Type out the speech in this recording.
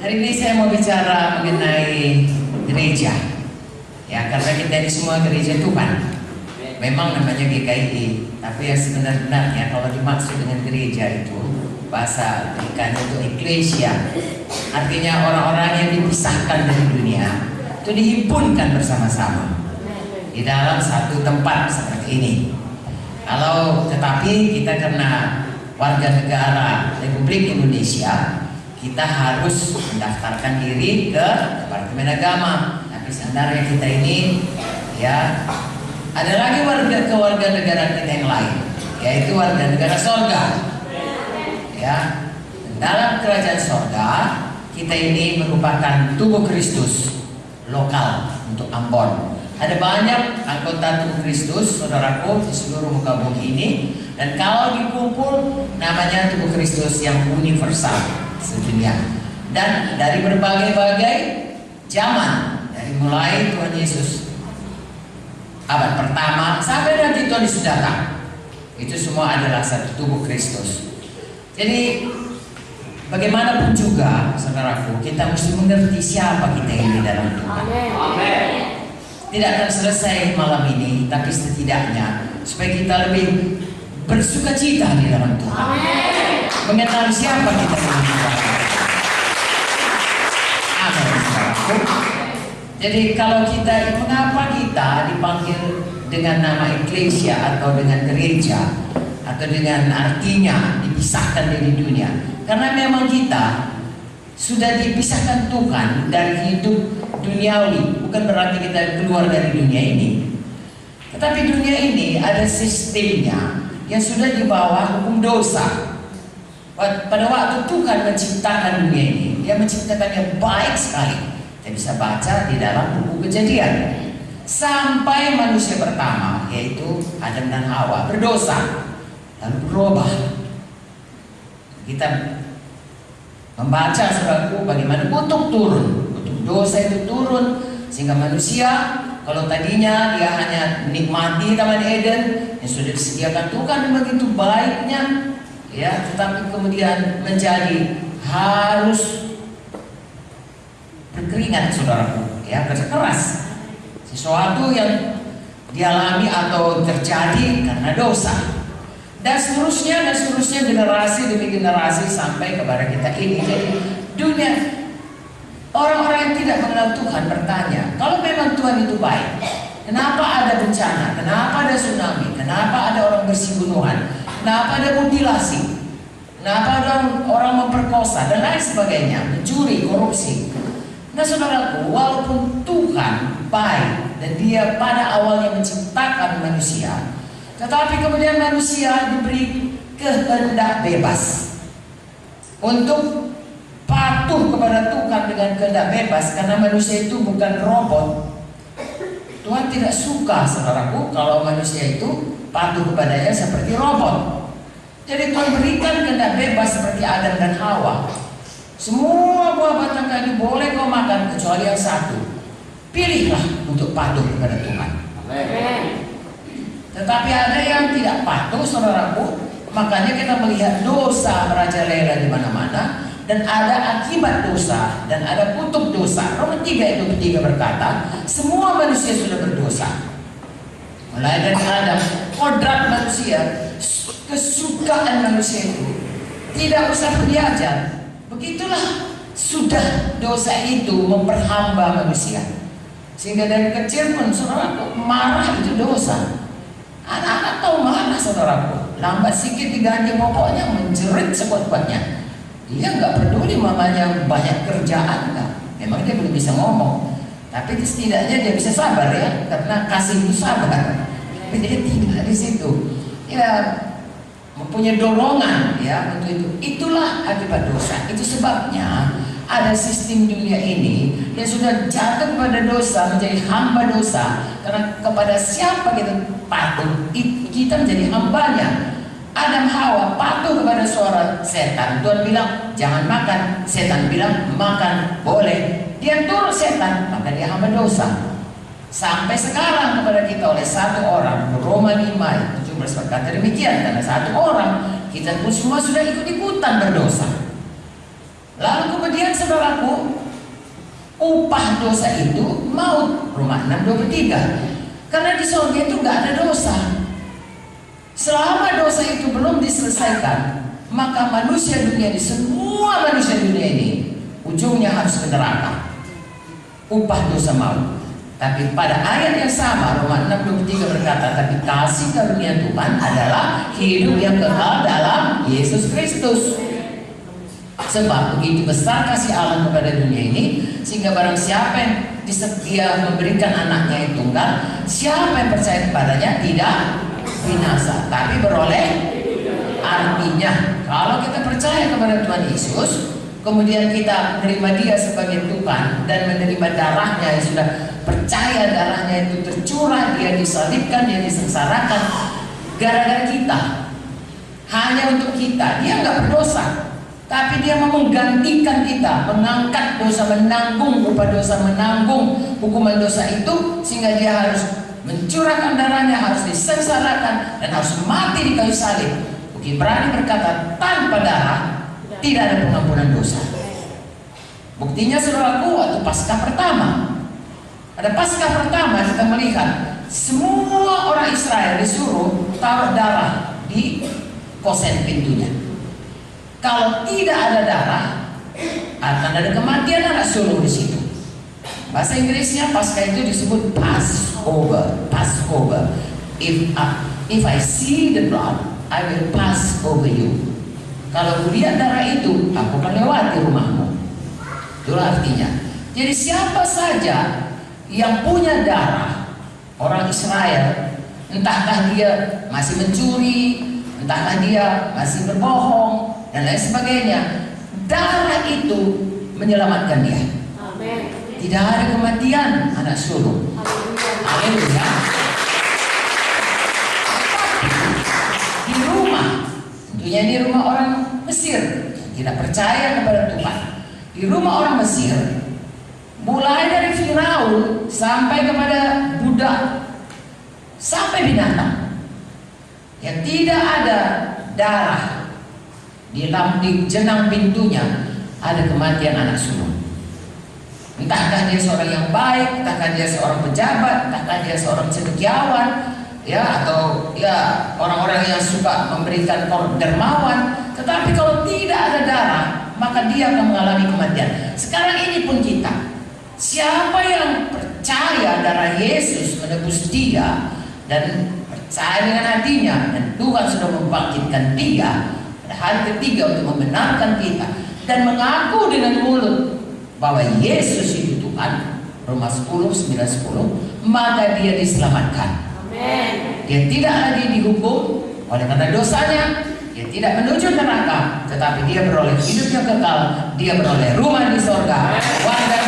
Hari ini saya mau bicara mengenai gereja. Ya, karena kita ini semua gereja Tuhan. Memang namanya GKI, tapi yang sebenarnya kalau dimaksud dengan gereja itu bahasa Amerikanya itu eklesia. Artinya orang-orang yang dipisahkan dari dunia itu dihimpunkan bersama-sama di dalam satu tempat seperti ini. Tetapi kita karena warga negara Republik Indonesia, kita harus mendaftarkan diri ke Departemen Agama. Tapi sebenarnya kita ini ya ada lagi warga negara kita yang lain, yaitu warga negara sorga. Ya, dalam kerajaan sorga kita ini merupakan tubuh Kristus lokal untuk Ambon. Ada banyak anggota tubuh Kristus, saudaraku, di seluruh muka bumi ini. Dan kalau dikumpul, namanya tubuh Kristus yang universal sedunia. Dan dari berbagai-bagai zaman, dari mulai Tuhan Yesus abad pertama sampai nanti Tuhan Yesus datang, itu semua adalah satu tubuh Kristus. Jadi bagaimanapun juga, saudaraku, kita mesti mengerti siapa kita ini dalam Tuhan. Amen. Tidak akan selesai malam ini, tapi setidaknya supaya kita lebih bersuka cita di dalam Tuhan. Amen. Mengenal siapa kita dalam Tuhan. Amin. Jadi kalau mengapa kita dipanggil dengan nama eklesia atau dengan gereja atau dengan artinya dipisahkan dari dunia? Karena memang kita sudah dipisahkan Tuhan dari hidup duniawi. Bukan berarti kita keluar dari dunia ini, tetapi dunia ini ada sistemnya yang sudah di bawah hukum dosa. Pada waktu Tuhan menciptakan dunia ini, Dia menciptakannya baik sekali. Kita bisa baca di dalam buku Kejadian. Sampai manusia pertama, yaitu Adam dan Hawa, berdosa lalu berubah. Kita membaca, saudaraku, bagaimana kutuk turun, kutuk dosa itu turun, sehingga manusia kalau tadinya dia hanya menikmati Taman Eden yang sudah disediakan Tuhan begitu baiknya, ya, tetapi kemudian menjadi harus berkeringat, saudaraku, ya, kerja keras. Sesuatu yang dialami atau terjadi karena dosa. Dan seterusnya generasi demi generasi sampai kepada kita ini. Jadi dunia, orang-orang yang tidak mengenal Tuhan bertanya, kalau memang Tuhan itu baik, kenapa ada bencana, kenapa ada tsunami, kenapa ada orang bersinggungan, kenapa ada mutilasi, kenapa ada orang memperkosa dan lain sebagainya, mencuri, korupsi. Nah, saudaraku, walaupun Tuhan baik dan Dia pada awalnya menciptakan manusia, tetapi kemudian manusia diberi kehendak bebas untuk patuh kepada Tuhan dengan kehendak bebas, karena manusia itu bukan robot. Tuhan tidak suka, saudaraku, kalau manusia itu patuh kepadanya seperti robot. Jadi Tuhan berikan kehendak bebas seperti Adam dan Hawa. Semua buah batang kayu boleh kau makan kecuali yang satu. Pilihlah untuk patuh kepada Tuhan. Amen. Tetapi ada yang tidak patuh, saudaraku. Makanya kita melihat dosa merajalela di mana-mana, dan ada akibat dosa dan ada kutuk dosa. Roma 3:23 berkata, semua manusia sudah berdosa. Mulai dari Adam, kodrat manusia, kesukaan manusia itu tidak usah belajar. Begitulah sudah dosa itu memperhamba manusia. Sehingga dari kecil pun, saudaraku, marah itu dosa. Anak-anak tahu marah, saudaraku. Lambat sedikit diganti pokoknya menjerit sekuat-kuatnya. Dia nggak peduli mamanya banyak kerjaan, enggak. Memang dia belum bisa ngomong, tapi setidaknya dia bisa sabar, ya, karena kasih itu sabar. Tapi dia tinggal di situ, ya, mempunyai dorongan, ya, untuk itu. Itulah akibat dosa. Itu sebabnya ada sistem dunia ini yang sudah jatuh pada dosa, menjadi hamba dosa. Karena kepada siapa kita patuh, kita menjadi hambanya. Adam Hawa patuh kepada suara setan. Tuhan bilang jangan makan, setan bilang makan, boleh. Dia turut setan, maka dia hamba dosa. Sampai sekarang kepada kita oleh satu orang. Roma 5:17 berkata demikian. Karena satu orang, kita pun semua sudah ikut-ikutan berdosa. Lalu kemudian Kemudian saudaraku, upah dosa itu maut. Roma 6:23. Karena di surga itu gak ada dosa. Selama dosa itu belum diselesaikan, maka manusia dunia ini, semua manusia dunia ini, ujungnya harus ke neraka. Upah dosa maut. Tapi pada ayat yang sama, Roma 6:23 berkata, tapi kasih karunia Tuhan adalah hidup yang kekal dalam Yesus Kristus. Sebab begitu besar kasih Allah kepada dunia ini, sehingga barang siapa yang disedia memberikan anaknya yang tunggal, siapa yang percaya kepadanya tidak binasa, tapi beroleh. Artinya, kalau kita percaya kepada Tuhan Yesus, kemudian kita menerima Dia sebagai Tuhan dan menerima darahnya, yang sudah percaya darahnya itu tercurah, Dia disalibkan, Dia disengsarakan gara-gara kita, hanya untuk kita. Dia nggak berdosa, tapi Dia mau menggantikan kita, mengangkat dosa, menanggung upah dosa, menanggung hukuman dosa itu, sehingga Dia harus mencurahkan darahnya, harus disengsarakan, dan harus mati di kayu salib. Bukti Ibrani berkata, tanpa darah tidak ada pengampunan dosa. Buktinya saudaraku, waktu Paskah pertama, pada Paskah pertama kita melihat semua orang Israel disuruh taruh darah di kosen pintunya. Kalau tidak ada darah, akan ada kematian anak sulung di situ. Bahasa Inggrisnya Paskah itu disebut Passover. Passover. If I see the blood, I will pass over you. Kalau kulihat darah itu, aku akan lewati rumahmu. Itulah artinya. Jadi siapa saja yang punya darah orang Israel, entahkah dia masih mencuri, entahkah dia masih berbohong, dan lain sebagainya, darah itu menyelamatkan dia. Amen. Tidak ada kematian anak sulung. Haleluya. Di rumah, tentunya ini rumah orang Mesir yang tidak percaya kepada Tuhan. Di rumah orang Mesir, mulai dari Firaun sampai kepada budak, sampai binatang, yang tidak ada darah di jenang pintunya, ada kematian anak sulung. Entahkah dia seorang yang baik, entahkah dia seorang pejabat, entahkah dia seorang cendekiawan, ya, atau ya orang-orang yang suka memberikan dermawan, tetapi kalau tidak ada darah, maka dia akan mengalami kematian. Sekarang ini pun kita, siapa yang percaya darah Yesus menebus dia dan percaya dengan hatinya, dan Tuhan sudah membangkitkan dia pada hari ketiga untuk membenarkan kita, dan mengaku dengan mulut bahwa Yesus itu Tuhan, Roma 10:9-10, maka dia diselamatkan. Amen. Dia tidak lagi dihukum oleh karena dosanya, dia tidak menuju neraka, tetapi dia beroleh hidup yang kekal, dia beroleh rumah di sorga, warga